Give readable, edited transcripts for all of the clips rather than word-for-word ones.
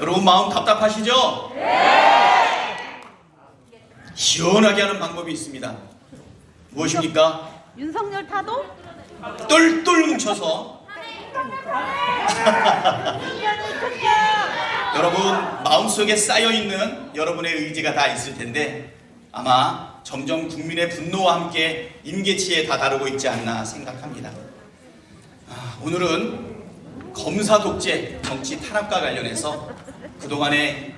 여러분 마음 답답하시죠? 네! 시원하게 하는 방법이 있습니다. 무엇입니까? 윤석열 타도? 똘똘 뭉쳐서 여러분 마음속에 쌓여있는 여러분의 의지가 다 있을 텐데 아마 점점 국민의 분노와 함께 임계치에 다다르고 있지 않나 생각합니다. 오늘은 검사 독재, 정치 탄압과 관련해서 그동안의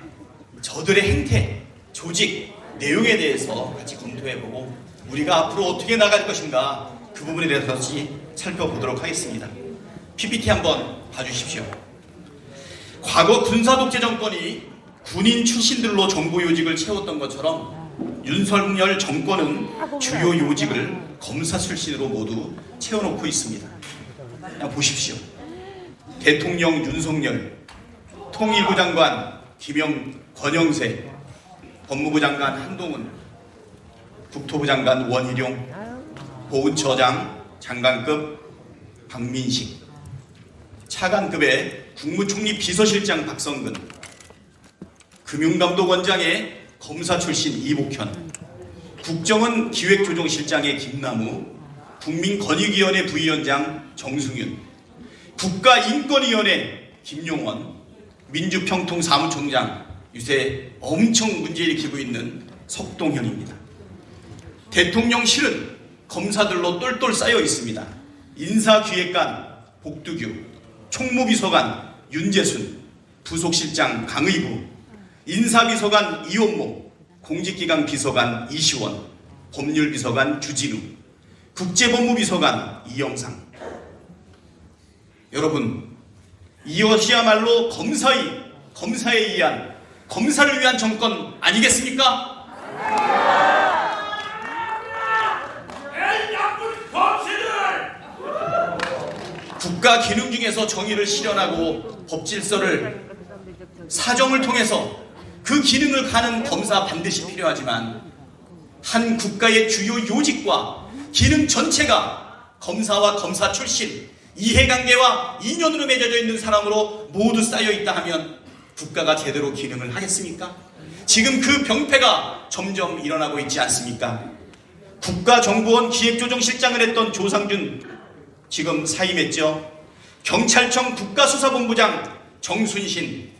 저들의 행태, 조직, 내용에 대해서 같이 검토해보고 우리가 앞으로 어떻게 나갈 것인가 그 부분에 대해서 다시 살펴보도록 하겠습니다. PPT 한번 봐주십시오. 과거 군사독재 정권이 군인 출신들로 정부 요직을 채웠던 것처럼 윤석열 정권은 주요 요직을 검사 출신으로 모두 채워놓고 있습니다. 그냥 보십시오. 대통령 윤석열, 통일부 장관 권영세, 법무부 장관 한동훈, 국토부 장관 원희룡, 보훈처장 장관급 박민식, 차관급의 국무총리 비서실장 박성근, 금융감독원장의 검사 출신 이복현, 국정원 기획조정실장의 김남우, 국민권익위원회 부위원장 정승윤, 국가인권위원회 김용원, 민주평통사무총장 요새 엄청 문제 일으키고 있는 석동현입니다. 대통령실은 검사들로 똘똘 쌓여 있습니다. 인사기획관 복두규, 총무비서관 윤재순, 부속실장 강의부, 인사비서관 이원모, 공직기강 비서관 이시원, 법률비서관 주진우, 국제법무비서관 이영상. 여러분, 이것이야말로 검사에 의한, 검사를 위한 정권 아니겠습니까? 국가 기능 중에서 정의를 실현하고 법질서를 사정을 통해서 그 기능을 가는 검사 반드시 필요하지만 한 국가의 주요 요직과 기능 전체가 검사와 검사 출신, 이해관계와 인연으로 맺어져 있는 사람으로 모두 쌓여있다 하면 국가가 제대로 기능을 하겠습니까? 지금 그 병폐가 점점 일어나고 있지 않습니까? 국가정보원 기획조정실장을 했던 조상준 지금 사임했죠. 경찰청 국가수사본부장 정순신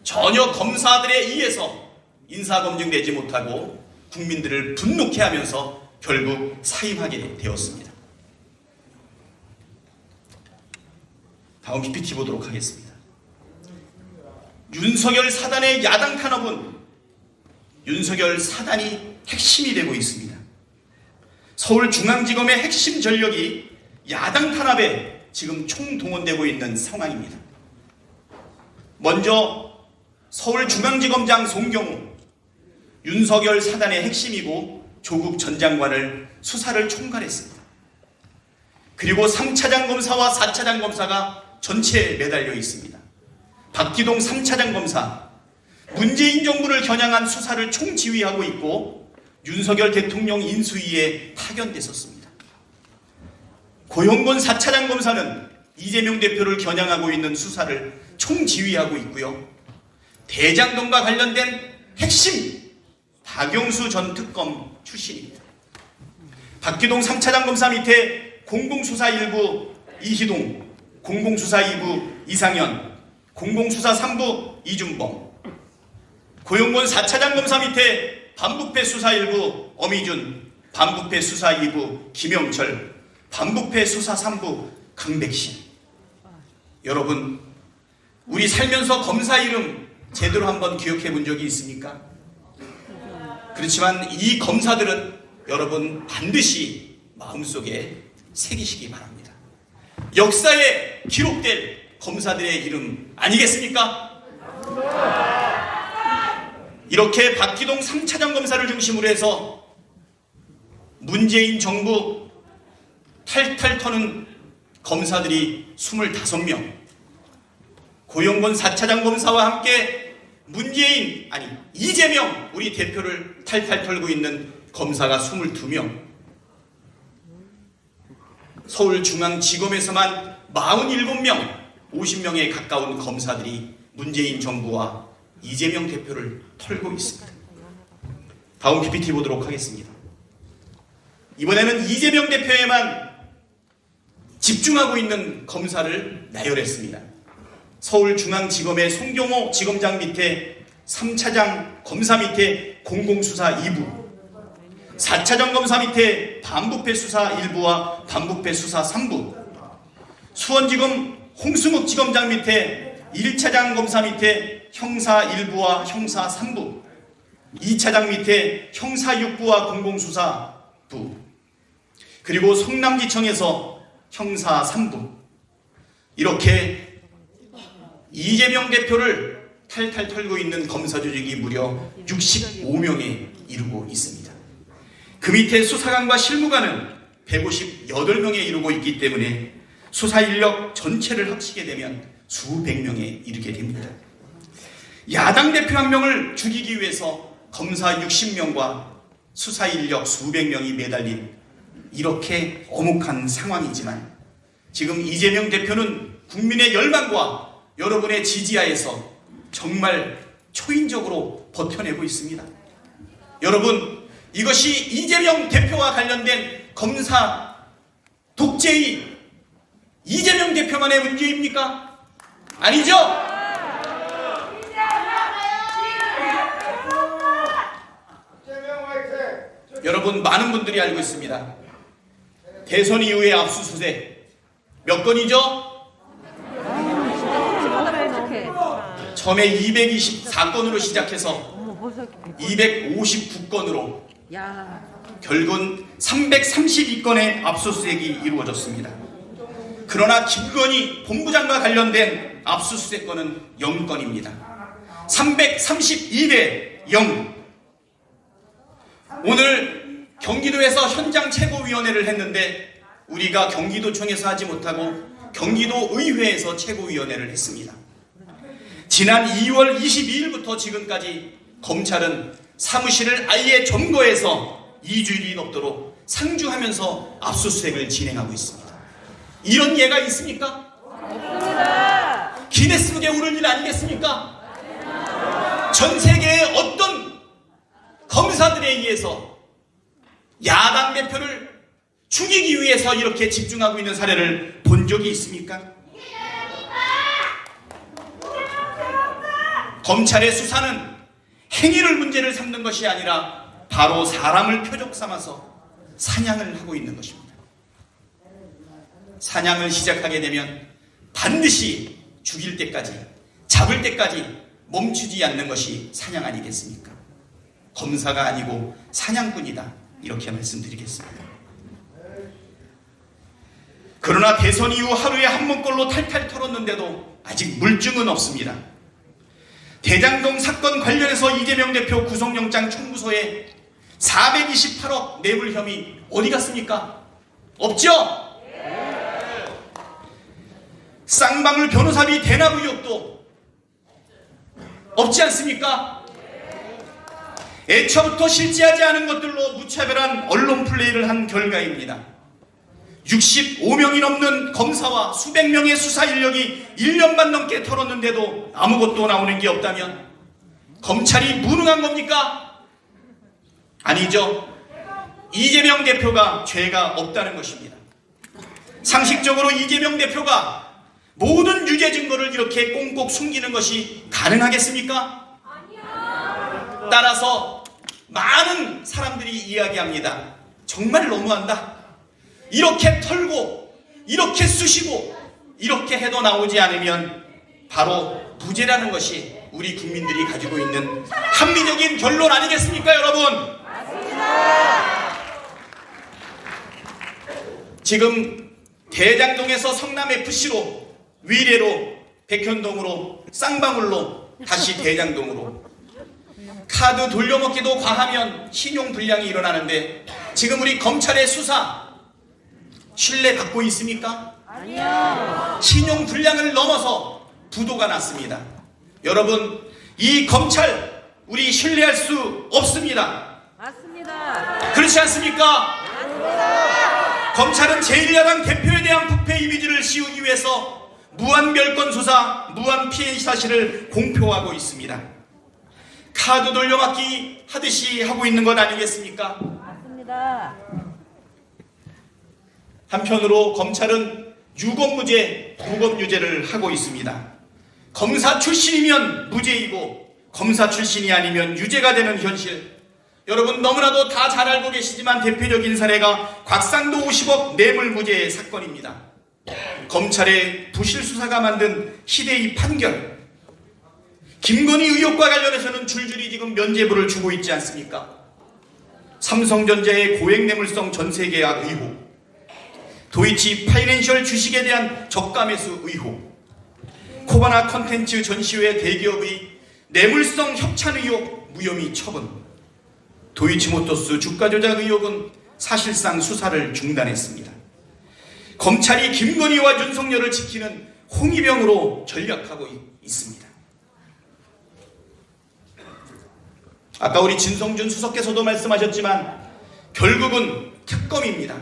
전혀 검사들에 의해서 인사검증되지 못하고 국민들을 분노케 하면서 결국 사임하게 되었습니다. 다음 PPT 보도록 하겠습니다. 윤석열 사단의 야당 탄압은 윤석열 사단이 핵심이 되고 있습니다. 서울중앙지검의 핵심 전력이 야당 탄압에 지금 총동원되고 있는 상황입니다. 먼저 서울중앙지검장 송경우, 윤석열 사단의 핵심이고 조국 전 장관을 수사를 총괄했습니다. 그리고 3차장 검사와 4차장 검사가 전체에 매달려 있습니다. 박기동 3차장 검사, 문재인 정부를 겨냥한 수사를 총지휘하고 있고 윤석열 대통령 인수위에 파견됐었습니다. 고영곤 4차장 검사는 이재명 대표를 겨냥하고 있는 수사를 총지휘하고 있고요. 대장동과 관련된 핵심 박영수 전 특검 출신입니다. 박기동 3차장 검사 밑에 공공수사 1부 이희동, 공공수사 2부 이상현, 공공수사 3부 이준범, 고용곤 4차장 검사 밑에 반부패 수사 1부 엄희준, 반부패 수사 2부 김영철, 반부패 수사 3부 강백신. 여러분, 우리 살면서 검사 이름 제대로 한번 기억해 본 적이 있습니까? 그렇지만 이 검사들은 여러분 반드시 마음속에 새기시기 바랍니다. 역사에 기록될 검사들의 이름 아니겠습니까? 이렇게 박기동 3차장 검사를 중심으로 해서 문재인 정부 탈탈 터는 검사들이 25명, 고영곤 4차장 검사와 함께 이재명 우리 대표를 탈탈 털고 있는 검사가 22명, 서울중앙지검에서만 47명, 50명에 가까운 검사들이 문재인 정부와 이재명 대표를 털고 있습니다. 다음 PPT 보도록 하겠습니다. 이번에는 이재명 대표에만 집중하고 있는 검사를 나열했습니다. 서울중앙지검의 송경호 지검장 밑에 3차장 검사 밑에 공공수사 2부, 4차장 검사 밑에 반부패 수사 1부와 반부패 수사 3부, 수원지검 홍승욱 지검장 밑에 1차장 검사 밑에 형사 1부와 형사 3부, 2차장 밑에 형사 6부와 공공수사부, 그리고 성남지청에서 형사 3부, 이렇게 이재명 대표를 탈탈 털고 있는 검사 조직이 무려 65명에 이르고 있습니다. 그 밑에 수사관과 실무관은 158명에 이르고 있기 때문에 수사 인력 전체를 합치게 되면 수백 명에 이르게 됩니다. 야당 대표 한 명을 죽이기 위해서 검사 60명과 수사 인력 수백 명이 매달린 이렇게 엄혹한 상황이지만 지금 이재명 대표는 국민의 열망과 여러분의 지지하에서 정말 초인적으로 버텨내고 있습니다. 여러분, 이것이 이재명 대표와 관련된 검사 독재의 이재명 대표만의 문제입니까? 아니죠? 여러분, 많은 분들이 알고 있습니다. 대선 이후의 압수수색 몇 건이죠? 처음에 224건으로 시작해서 259건으로 결국은 332건의 압수수색이 이루어졌습니다. 그러나 김건희 본부장과 관련된 압수수색 건은 0건입니다. 332대 0. 오늘 경기도에서 현장 최고위원회를 했는데 우리가 경기도청에서 하지 못하고 경기도의회에서 최고위원회를 했습니다. 지난 2월 22일부터 지금까지 검찰은 사무실을 아예 점거해서 2주일이 넘도록 상주하면서 압수수색을 진행하고 있습니다. 이런 예가 있습니까? 없습니다. 기네스북에 오를 일 아니겠습니까? 전 세계의 어떤 검사들에 의해서 야당 대표를 죽이기 위해서 이렇게 집중하고 있는 사례를 본 적이 있습니까? 검찰의 수사는 행위를 문제를 삼는 것이 아니라 바로 사람을 표적 삼아서 사냥을 하고 있는 것입니다. 사냥을 시작하게 되면 반드시 죽일 때까지, 잡을 때까지 멈추지 않는 것이 사냥 아니겠습니까? 검사가 아니고 사냥꾼이다, 이렇게 말씀드리겠습니다. 그러나 대선 이후 하루에 한 번꼴로 탈탈 털었는데도 아직 물증은 없습니다. 대장동 사건 관련해서 이재명 대표 구속영장 청구서에 428억 뇌물 혐의 어디 갔습니까? 없죠? 쌍방울 변호사비 대납 의혹도 없지 않습니까? 애초부터 실제하지 않은 것들로 무차별한 언론 플레이를 한 결과입니다. 65명이 넘는 검사와 수백 명의 수사 인력이 1년만 넘게 털었는데도 아무것도 나오는 게 없다면 검찰이 무능한 겁니까? 아니죠. 이재명 대표가 죄가 없다는 것입니다. 상식적으로 이재명 대표가 모든 유죄 증거를 이렇게 꽁꽁 숨기는 것이 가능하겠습니까? 아니요. 따라서 많은 사람들이 이야기합니다. 정말 너무한다. 이렇게 털고 이렇게 쑤시고 이렇게 해도 나오지 않으면 바로 무죄라는 것이 우리 국민들이 가지고 있는 합리적인 결론 아니겠습니까, 여러분? 맞습니다. 지금 대장동에서 성남FC로 위례로 백현동으로 쌍방울로 다시 대장동으로 카드 돌려먹기도 과하면 신용불량이 일어나는데 지금 우리 검찰의 수사 신뢰받고 있습니까? 아니요. 신용불량을 넘어서 부도가 났습니다. 여러분, 이 검찰 우리 신뢰할 수 없습니다. 맞습니다. 그렇지 않습니까? 맞습니다. 검찰은 제1야당 대표에 대한 부패 이미지를 씌우기 위해서 무한별건 수사, 무한 피해 사실을 공표하고 있습니다. 카드 돌려막기 하듯이 하고 있는 것 아니겠습니까? 맞습니다. 한편으로 검찰은 유검무죄, 무검유죄를 하고 있습니다. 검사 출신이면 무죄이고 검사 출신이 아니면 유죄가 되는 현실, 여러분 너무나도 다 잘 알고 계시지만 대표적인 사례가 곽상도 50억 뇌물무죄 사건입니다. 검찰의 부실 수사가 만든 희대의 판결, 김건희 의혹과 관련해서는 줄줄이 지금 면죄부를 주고 있지 않습니까? 삼성전자의 고액뇌물성 전세계약 의혹, 도이치 파이낸셜 주식에 대한 저가매수 의혹, 코바나 컨텐츠 전시회 대기업의 뇌물성 협찬 의혹 무혐의 처분, 도이치모터스 주가 조작 의혹은 사실상 수사를 중단했습니다. 검찰이 김건희와 윤석열을 지키는 홍위병으로 전략하고 있습니다. 아까 우리 진성준 수석께서도 말씀하셨지만 결국은 특검입니다.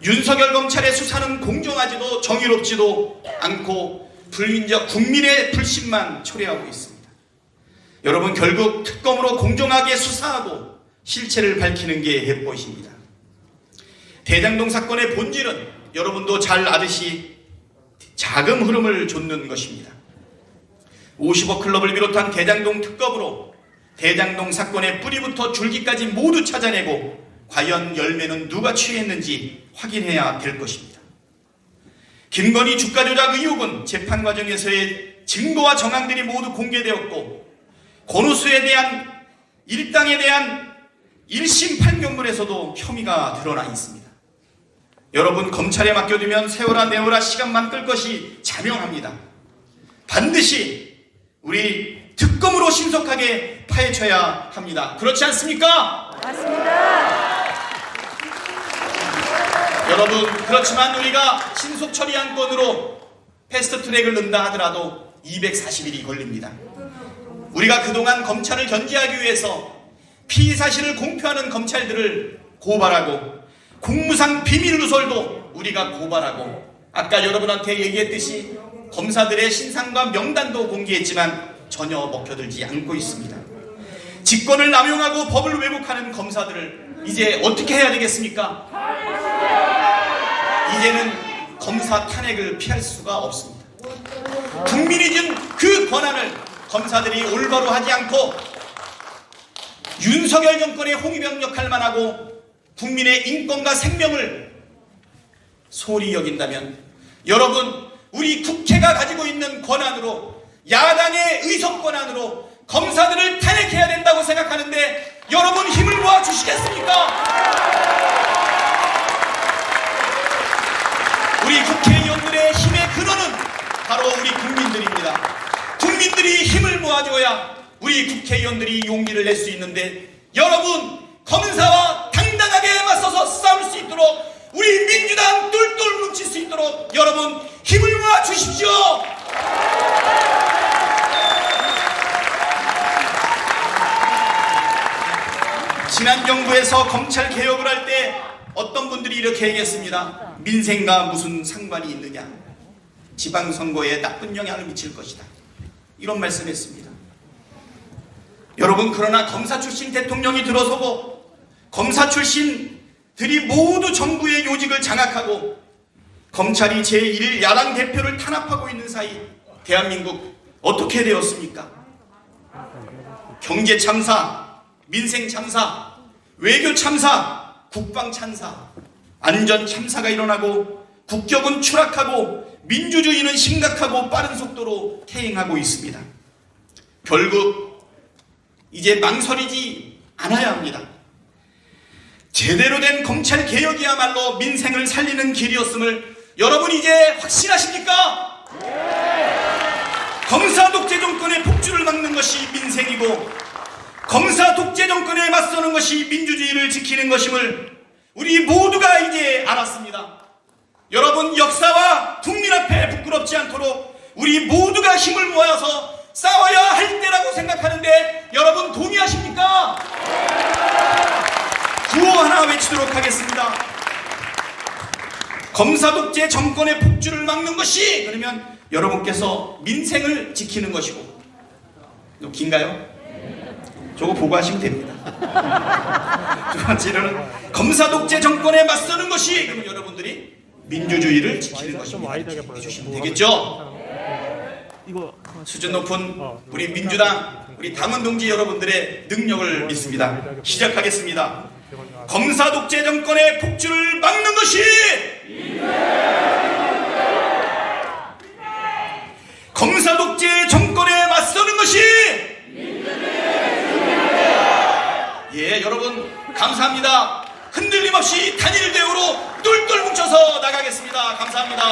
윤석열 검찰의 수사는 공정하지도 정의롭지도 않고 국민의 불신만 초래하고 있습니다. 여러분 결국 특검으로 공정하게 수사하고 실체를 밝히는 게 햇볕입니다. 대장동 사건의 본질은 여러분도 잘 아듯이 자금 흐름을 좇는 것입니다. 50억 클럽을 비롯한 대장동 특검으로 대장동 사건의 뿌리부터 줄기까지 모두 찾아내고 과연 열매는 누가 취했는지 확인해야 될 것입니다. 김건희 주가 조작 의혹은 재판 과정에서의 증거와 정황들이 모두 공개되었고 권오수에 대한 일당에 대한 1심 판결문에서도 혐의가 드러나 있습니다. 여러분 검찰에 맡겨두면 세월아 내월아 시간만 끌 것이 자명합니다. 반드시 우리 특검으로 신속하게 파헤쳐야 합니다. 그렇지 않습니까? 맞습니다. 여러분 그렇지만 우리가 신속 처리한 건으로 패스트트랙을 넣는다 하더라도 240일이 걸립니다. 우리가 그동안 검찰을 견제하기 위해서 피의 사실을 공표하는 검찰들을 고발하고 공무상 비밀 누설도 우리가 고발하고 아까 여러분한테 얘기했듯이 검사들의 신상과 명단도 공개했지만 전혀 먹혀들지 않고 있습니다. 직권을 남용하고 법을 왜곡하는 검사들을 이제 어떻게 해야 되겠습니까? 이제는 검사 탄핵을 피할 수가 없습니다. 국민이 준 그 권한을 검사들이 올바로 하지 않고 윤석열 정권의 홍위병 역할만 하고 국민의 인권과 생명을 소홀히 여긴다면 여러분 우리 국회가 가지고 있는 권한으로 야당의 의석 권한으로 검사들을 탄핵해야 된다고 생각하는데 여러분 힘을 모아 주시겠습니까? 우리 국회의원들의 힘의 근원은 바로 우리 국민들입니다. 국민들이 힘을 모아줘야 우리 국회의원들이 용기를 낼 수 있는데 여러분 검사와 당당하게 맞서서 싸울 수 있도록 우리 민주당 똘똘 뭉칠 수 있도록 여러분 힘을 모아 주십시오. 지난 정부에서 검찰 개혁을 할 때 어떤 분들이 이렇게 얘기했습니다. 민생과 무슨 상관이 있느냐, 지방선거에 나쁜 영향을 미칠 것이다, 이런 말씀했습니다. 여러분 그러나 검사 출신 대통령이 들어서고 검사 출신들이 모두 정부의 요직을 장악하고 검찰이 제1야당 대표를 탄압하고 있는 사이 대한민국 어떻게 되었습니까? 경제 참사, 민생 참사, 외교 참사, 국방 참사, 안전 참사가 일어나고 국격은 추락하고 민주주의는 심각하고 빠른 속도로 퇴행하고 있습니다. 결국 이제 망설이지 않아야 합니다. 제대로 된 검찰 개혁이야말로 민생을 살리는 길이었음을 여러분 이제 확신하십니까? 검사 독재 정권의 폭주를 막는 것이 민생이고 검사 독재 정권에 맞서는 것이 민주주의를 지키는 것임을 우리 모두가 이제 알았습니다. 여러분 역사와 국민 앞에 부끄럽지 않도록 우리 모두가 힘을 모아서 싸워야 할 때라고 생각하는데 여러분 동의하십니까? 구호 하나 외치도록 하겠습니다. 검사 독재 정권의 폭주를 막는 것이 그러면 여러분께서 민생을 지키는 것이고, 너 긴가요? 저거 보고 하시면 됩니다. 두 번째로는 검사 독재 정권에 맞서는 것이 그러면 여러분들이 민주주의를 지키는 것입니다. 해주시면 되겠죠? 수준 높은 우리 민주당, 우리 당원 동지 여러분들의 능력을 믿습니다. 시작하겠습니다. 검사 독재 정권의 폭주를 막는 것이 검사 독재 정권에 맞서는 것이 예, 여러분 감사합니다. 흔들림 없이 단일 대우로 똘똘 뭉쳐서 나가겠습니다. 감사합니다.